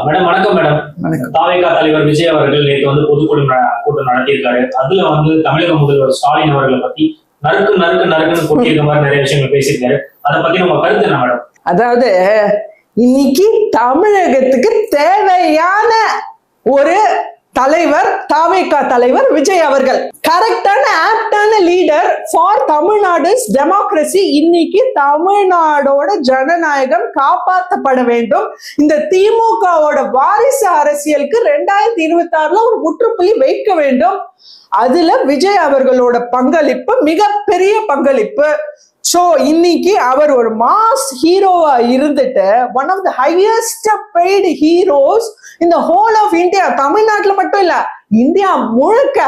Madam வணக்கம் madam. தாவேகா தலைவர் விஜய் அவர்கள் நேற்று பொதுக்குழு கூட்டம் நடத்தியிருக்காரு. அதுல தமிழக முதல்வர் ஸ்டாலின் அவர்களை பத்தி நறுக்கு நறுக்கு நறுக்குன்னு கொட்டியிருக்க மாதிரி நிறைய விஷயங்கள் பேசியிருக்காரு. அதை பத்தி நம்ம கருத்து என்ன மேடம்? அதாவது இன்னைக்கு தமிழகத்துக்கு தேவையான ஒரு தலைவர் தாவேகா தலைவர் விஜய் அவர்கள். கரெக்டான ஆப்டான லீடர் ஃபார் தமிழ்நாடு டெமோக்ரஸி. இன்னைக்கு தமிழ்நாடோட ஜனநாயகம் காப்பாற்றப்பட வேண்டும். இந்த திமுகவோட வாரிசு அரசியலுக்கு 2026 ஒரு முற்றுப்புள்ளி வைக்க வேண்டும். அதுல விஜய் அவர்களோட பங்களிப்பு மிகப்பெரிய பங்களிப்பு. சோ இன்னைக்கு அவர் ஒரு மாஸ் ஹீரோவா இருந்துட்டு one of the highest paid heroes இந்த ஹோல் ஆஃப் இந்தியா, தமிழ்நாட்டுல மட்டும் இல்ல இந்தியா முழுக்க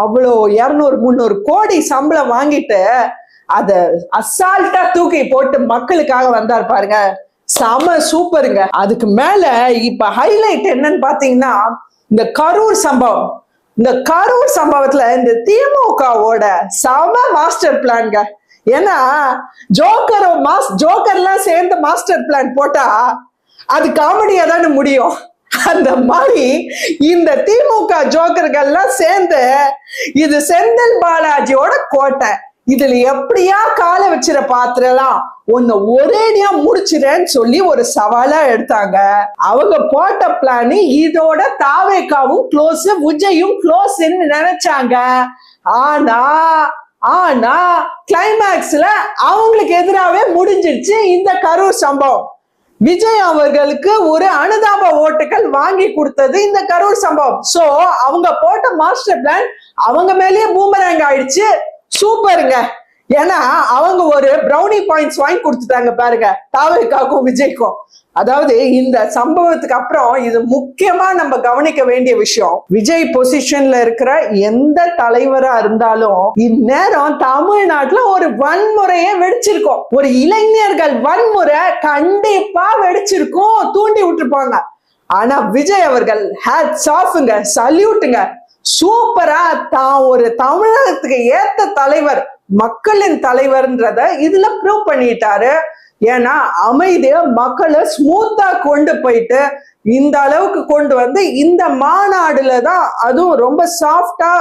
அவ்வளோ 200-300 கோடி சம்பளம் வாங்கிட்டு அத அசால்ட்டா தூக்கி போட்டு மக்களுக்காக வந்தார் பாருங்க. செம சூப்பருங்க. அதுக்கு மேல இப்ப ஹைலைட் என்னன்னு பாத்தீங்கன்னா இந்த கரூர் சம்பவம். இந்த கரூர் சம்பவத்துல இந்த திமுகவோட செம மாஸ்டர் பிளான்ங்க. ஏன்னா ஜோக்கர்லாம் சேர்ந்து மாஸ்டர் பிளான் போட்டா அது காமெடியா தானே முடியும். அந்த மாதிரி இந்த திமுக ஜோக்கர்கள்லாம் சேர்ந்து இது செந்தில் பாலாஜியோட கோட்டை, இதுல எப்படியா கால வச்சிட பாத்திரலாம் ஒன்னு ஒரேடியா முடிச்சிடன்னு சொல்லி ஒரு சவாலா எடுத்தாங்க. அவங்க போட்ட பிளான் இதோட தாவேகாவும் க்ளோஸ், விஜயும் க்ளோஸ்ன்னு நினைச்சாங்க. ஆனா கிளைமேக்ஸ்ல அவங்களுக்கு எதிராகவே முடிஞ்சிருச்சு இந்த கரூர் சம்பவம். விஜய் அவர்களுக்கு ஒரு அனுதாப ஓட்டுகள் வாங்கி கொடுத்தது இந்த கரூர் சம்பவம். சோ அவங்க போட்ட மாஸ்டர் பிளான் அவங்க மேலேயே பூமரேங் ஆயிடுச்சு. சூப்பருங்க. ஏன்னா அவங்க ஒரு பிரௌனி பாயிண்ட்ஸ் வாங்கி கொடுத்துட்டாங்க பாருங்க தாவேகாவுக்கும் விஜய்க்கும். அதாவது இந்த சம்பவத்துக்கு அப்புறம் இது முக்கியமா நம்ம கவனிக்க வேண்டிய விஷயம். விஜய் பொசிஷன்ல இருக்கிற எந்த தலைவரா இருந்தாலும் இந்நேரம் தமிழ்நாட்டுல ஒரு வன்முறையை வெடிச்சிருக்கும். ஒரு இளைஞர்கள் வன்முறை கண்டிப்பா வெடிச்சிருக்கும், தூண்டி விட்டுருப்பாங்க. ஆனா விஜய் அவர்கள் ஹேட்ஸ் ஆஃப்ங்க, சல்யூட்டுங்க. சூப்பரா தான் ஒரு தமிழகத்துக்கு ஏத்த தலைவர், மக்களின் தலைவர்ன்றத இதுல ப்ரூவ் பண்ணிட்டாரு. ஏன்னா அமைதியா மக்களை ஸ்மூத்தா கொண்டு போயிட்டு இந்த அளவுக்கு கொண்டு வந்து இந்த மாநாடுல தான் அதுவும் ரொம்ப சாஃப்டா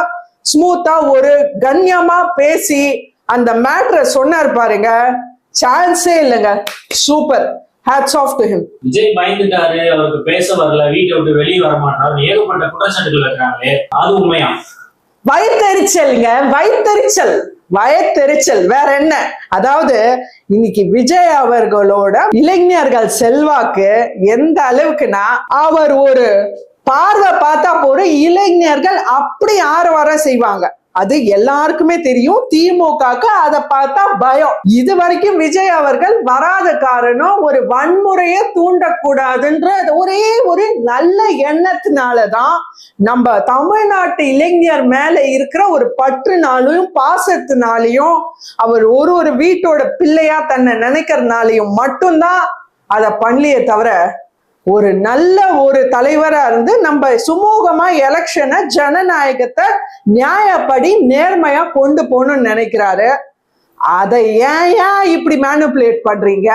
ஸ்மூத்தா ஒரு கண்ணியமா பேசி அந்த மேட்டரை சொன்னார் பாருங்க. சான்ஸே இல்லைங்க. Super. Hats off to him. Vijay பயந்துட்டாரு, அவருக்கு பேச வரல, வீட்டை விட்டு வெளியே வர மாட்டாரு, ஏகப்பட்ட குற்றச்சாட்டுகள் இருக்கிறாங்களே, அது உண்மையா? வயிற்றெரிச்சல்ங்க, வயத்தெரிச்சல் வேற என்ன? அதாவது இன்னைக்கு விஜய் அவர்களோட இளைஞர்கள் செல்வாக்கு எந்த அளவுக்குன்னா அவர் ஒரு பார்வை பார்த்தா போற இளைஞர்கள் அப்படி ஆரவாரம் செய்வாங்க. அது எல்லாருக்குமே தெரியும். திமுகக்கு அதை பார்த்தா பயம். இது வரைக்கும் விஜய் அவர்கள் வராத காரணம் ஒரு வன்முறையை தூண்டக்கூடாதுன்ற ஒரே ஒரு நல்ல எண்ணத்தினாலதான், நம்ம தமிழ்நாட்டு இளைஞர் மேல இருக்கிற ஒரு பற்றுனாலையும் பாசத்தினாலையும் அவர் ஒரு வீட்டோட பிள்ளையா தன்னை நினைக்கிறதுனாலையும் மட்டும்தான் அதை பண்ணலையே தவிர ஒரு நல்ல ஒரு தலைவரா இருந்து நம்ம சுமூகமா எலெக்ஷனை ஜனநாயகத்தை நியாயப்படி நேர்மையா கொண்டு போகணும்னு நினைக்கிறாரு. அதை ஏன் இப்படி மேனிபுலேட் பண்றீங்க?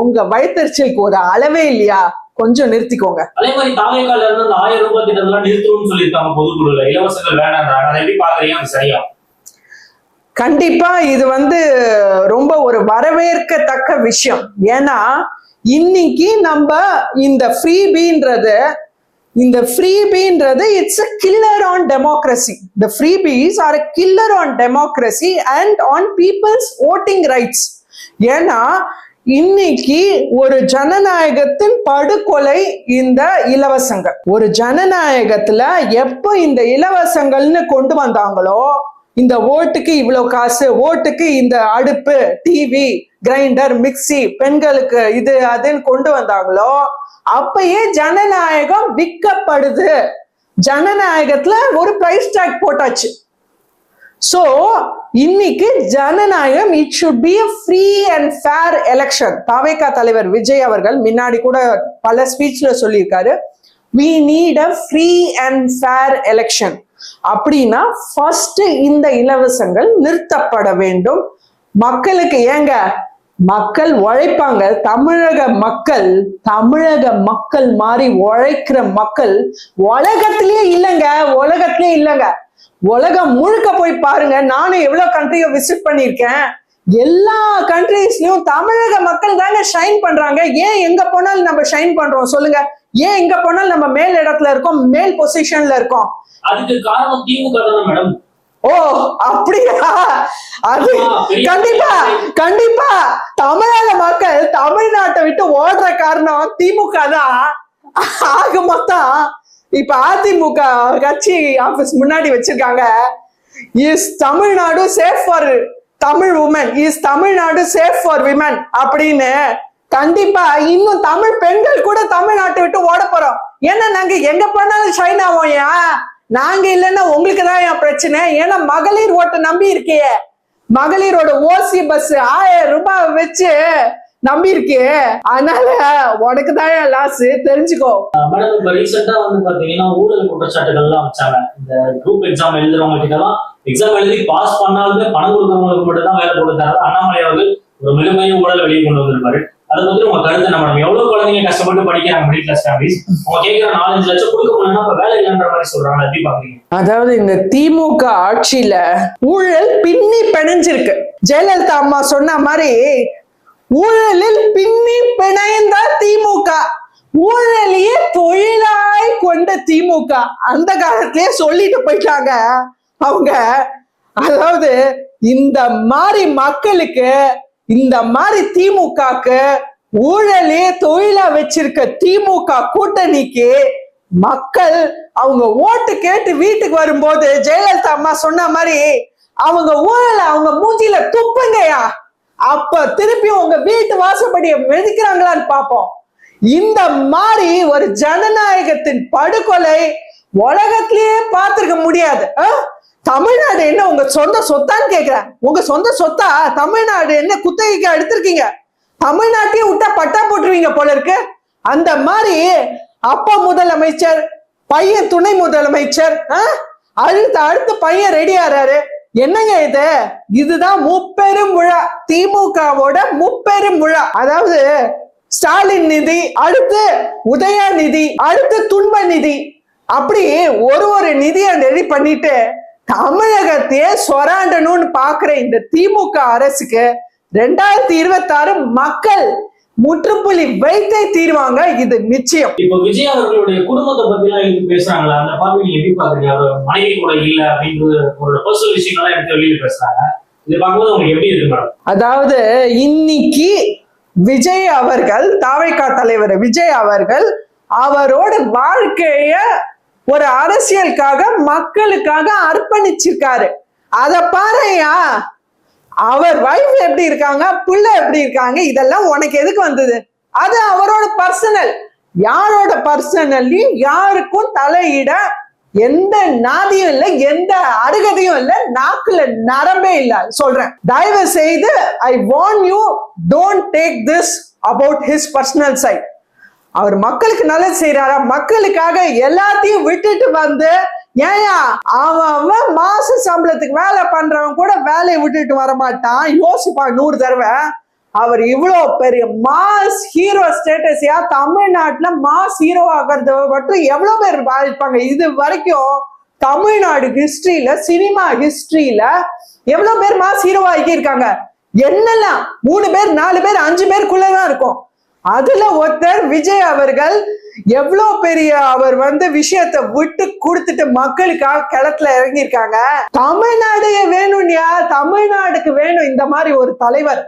உங்க வயிற்றுச்சலுக்கு ஒரு அளவே இல்லையா? கொஞ்சம் நிறுத்திக்கோங்க. அதே மாதிரி தாவேகால இருந்து அந்த 1000 ரூபாய் திட்டத்தெல்லாம் நிறுத்தணும்னு சொல்லியிருக்காங்க பொதுக்குழுல. இலவசங்கள் வேண்டாம். அதை எப்படி பாக்குறீங்க? சரியா? கண்டிப்பா இது ரொம்ப ஒரு வரவேற்கத்தக்க விஷயம். ஏன்னா இன்னைக்கு நம்ம இந்த ஃப்ரீபீன்றது it's a killer on democracy. The freebies are a killer on democracy and on people's voting rights. ஏன்னா இன்னைக்கு ஒரு ஜனநாயகத்தின் படுகொலை இந்த இலவசங்கள். ஒரு ஜனநாயகத்துல எப்ப இந்த இலவசங்கள்னு கொண்டு வந்தாங்களோ, இந்த ஓட்டுக்கு இவ்வளவு காசு, ஓட்டுக்கு இந்த அடுப்பு, டிவி, கிரைண்டர், மிக்சி, பெண்களுக்கு இது அதுன்னு கொண்டு வந்தாங்களோ, அப்பயே ஜனநாயகம் விற்கப்படுது. ஜனநாயகத்துல ஒரு பிரைஸ் டாக் போட்டாச்சு. சோ இன்னைக்கு ஜனநாயகம் it should be a free and fair election. தாவேகா தலைவர் விஜய் அவர்கள் முன்னாடி கூட பல ஸ்பீச்ல சொல்லியிருக்காரு, we need a free and fair election. அப்படின்னா ஃபர்ஸ்ட் இந்த இலவசங்கள் நிறுத்தப்பட வேண்டும். மக்களுக்கு ஏங்க மக்கள் உழைப்பாங்க. தமிழக மக்கள் மாதிரி உழைக்கிற மக்கள் உலகத்திலேயே இல்லைங்க. உலகம் முழுக்க போய் பாருங்க. நானும் எவ்வளவு கண்ட்ரிய விசிட் பண்ணிருக்கேன். எல்லா கண்ட்ரீஸ்லயும் தமிழக மக்கள் தாங்க ஷைன் பண்றாங்க. ஏன் எங்க போனாலும் நம்ம ஷைன் பண்றோம் சொல்லுங்க? ஏன் எங்க போனாலும் நம்ம மேல் இடத்துல இருக்கோம், மேல் பொசிஷன்ல இருக்கோம்? அதுக்கு காரணம் திமுக தானே மேடம். ஓ அப்படியா? அது கண்டிப்பா தமிழக மக்கள் தமிழ்நாட்டை விட்டு ஓடுற காரணம் திமுக தான். ஆக மொத்தம் இப்ப அதிமுக கட்சி ஆபீஸ் முன்னாடி வச்சிருக்காங்க, is Tamil Nadu safe for Tamil women, is Tamil Nadu safe for women அப்படின்னு. கண்டிப்பா இன்னும் தமிழ் பெண்கள் கூட தமிழ்நாட்டை விட்டு ஓட போறோம். ஏன்னா நாங்க எங்க போனாலும் ஷைன் ஆவோம். நாங்க இல்லைன்னா உங்களுக்கு தான் என் பிரச்சனை. ஏன்னா மகளிர் ஓட்ட நம்பி இருக்கே, மகளிரோட ஓசி பஸ் 1000 ரூபாய் வச்சு நம்பி இருக்கே, அதனால உனக்கு தான் லாஸ், தெரிஞ்சுக்கோ. மேடம் இப்ப ரீசெண்டா வந்து பாத்தீங்கன்னா ஊழல் குற்றச்சாட்டுகள்லாம் வச்சாங்க. இந்த குரூப் எக்ஸாம் எழுதுறவங்க கிட்டலாம் எக்ஸாம் எழுதி பாஸ் பண்ணாலுமே பணம் கொடுக்கறவங்களுக்கு மட்டும் தான் வேலை போட்டு தராது அண்ணாமலை அவர்கள் ஒரு மிகப்பெரிய ஊழல் வெளியே கொண்டு வந்திருப்பாரு. அதை பத்தி உங்க கருத்து என்ன மேடம்? எவ்வளவு குழந்தைங்க கஷ்டப்பட்டு படிக்கிறாங்க மிடில் கிளாஸ் ஃபேமிலிஸ், அவங்க கேட்கிற 4-5 லட்சம் கொடுக்க முடியலன்னா இப்ப வேலை இல்லைன்ற மாதிரி சொல்றாங்க. எப்படி பாக்குறீங்க? அதாவது இந்த திமுக ஆட்சியில ஊழல் பின்னி பிணைஞ்சிருக்கு. ஜெயலலிதா அம்மா சொன்ன மாதிரி ஊழலில் பின்னி பிணைந்த திமுக, ஊழலையே தொழிலாய் கொண்ட திமுக அந்த காலத்திலேயே சொல்லிட்டு போயிட்டாங்க அவங்க. அதாவது இந்த மாதிரி மக்களுக்கு, இந்த மாதிரி திமுகக்கு, ஊழலே தொழிலா வச்சிருக்க திமுக கூட்டணிக்கு மக்கள் அவங்க ஓட்டு கேட்டு வீட்டுக்கு வரும்போது ஜெயலலிதா அம்மா சொன்ன மாதிரி அவங்க ஊழலை அவங்க மூஞ்சில துப்புங்கயா, அப்ப திருப்பி உங்க வீட்டு வாசப்படியை மெதிக்கிறாங்களான்னு பாப்போம். இந்த மாதிரி ஒரு ஜனநாயகத்தின் படுகொலை உலகத்திலேயே பார்த்திருக்க முடியாது. தமிழ்நாடு என்ன உங்க சொந்த சொத்தான்னு கேக்குறேன். உங்க சொந்த சொத்தா? தமிழ்நாடு என்ன குத்தகைக்கு எடுத்திருக்கீங்க? தமிழ்நாட்டையே விட்டா பட்டா போட்டுருவீங்க போல இருக்கு. அந்த மாதிரி அப்பா முதலமைச்சர், பையன் துணை முதலமைச்சர், அடுத்து பையன் ரெடி ஆறாரு. என்னங்க இது? இதுதான் முப்பெரும் விழா, திமுகவோட முப்பெரும் விழா. அதாவது ஸ்டாலின் நிதி, அடுத்து உதயநிதி, அடுத்து துன்ப நிதி, அப்படி ஒரு நிதியை ரெடி பண்ணிட்டு தமிழகத்தையே சொராண்டணும்னு பாக்குற இந்த திமுக அரசுக்கு 2026 மக்கள் முற்றுப்புள்ளி வைத்தே தீர்வாங்க, இது நிச்சயம். இப்போ விஜய் அவர்களுடைய குடும்பத்தை பத்தி எல்லாம் எடுத்து பேசுறாங்களா? அந்த பார்வை நீங்க எப்படி பாக்குறீங்க? அவர் மனைவி கூட இல்ல அப்படின்றது ஒரு பர்சனல் விஷயங்கள்லாம் எடுத்து வெளியில பேசுறாங்க. இதை பார்க்கும்போது உங்களுக்கு எப்படி இருக்கு மேடம்? அதாவது இன்னைக்கு விஜய் அவர்கள், தாவேகா தலைவர் விஜய் அவர்கள் அவரோட வாழ்க்கைய ஒரு அரசியலுக்காக மக்களுக்காக அர்ப்பணிச்சிருக்காரு. அத பாருயா, அவர் வைஃப் எப்படி இருக்காங்க, பிள்ளை எப்படி இருக்காங்க, இதெல்லாம் உனக்கு எதுக்கு வந்தது? அது அவரோட பர்சனல். யாரோட பர்சனல்லையும் யாருக்கும் தலையிட எந்த நாதியும் இல்லை, எந்த அருகதையும் இல்லை, நாக்குல நரம்பே இல்லை. சொல்றேன், தயவு செய்து I warn you, don't take this about his personal side. அவர் மக்களுக்கு நல்லது செய்யறாரா? மக்களுக்காக எல்லாத்தையும் விட்டுட்டு வந்து, ஏயா அவன் மாச சம்பளத்துக்கு வேலை பண்றவன் கூட வேலையை விட்டுட்டு வரமாட்டான், யோசிப்பான் 100 தடவை. அவர் இவ்வளவு பெரிய மாஸ் ஹீரோ ஸ்டேட்டஸையா தமிழ்நாட்டுல மாஸ் ஹீரோ ஆகிறது மட்டும் எவ்வளவு பேர் பாதிப்பாங்க? இது வரைக்கும் தமிழ்நாடு ஹிஸ்டரியில, சினிமா ஹிஸ்டரியில எவ்வளவு பேர் மாஸ் ஹீரோ ஆகி இருக்காங்க? என்னெல்லாம் 3 பேர் 4 பேர் 5 பேருக்குள்ளதான் இருக்கும். அதுல ஒருத்தர் விஜய் அவர்கள் எவ்வளவு பெரிய அவர் விஷயத்தை விட்டு கொடுத்துட்டு மக்களுக்காக களத்துல இறங்கியிருக்காங்க. தமிழ்நாடு வேணும்யா, தமிழ்நாடுக்கு வேணும் இந்த மாதிரி ஒரு தலைவர்.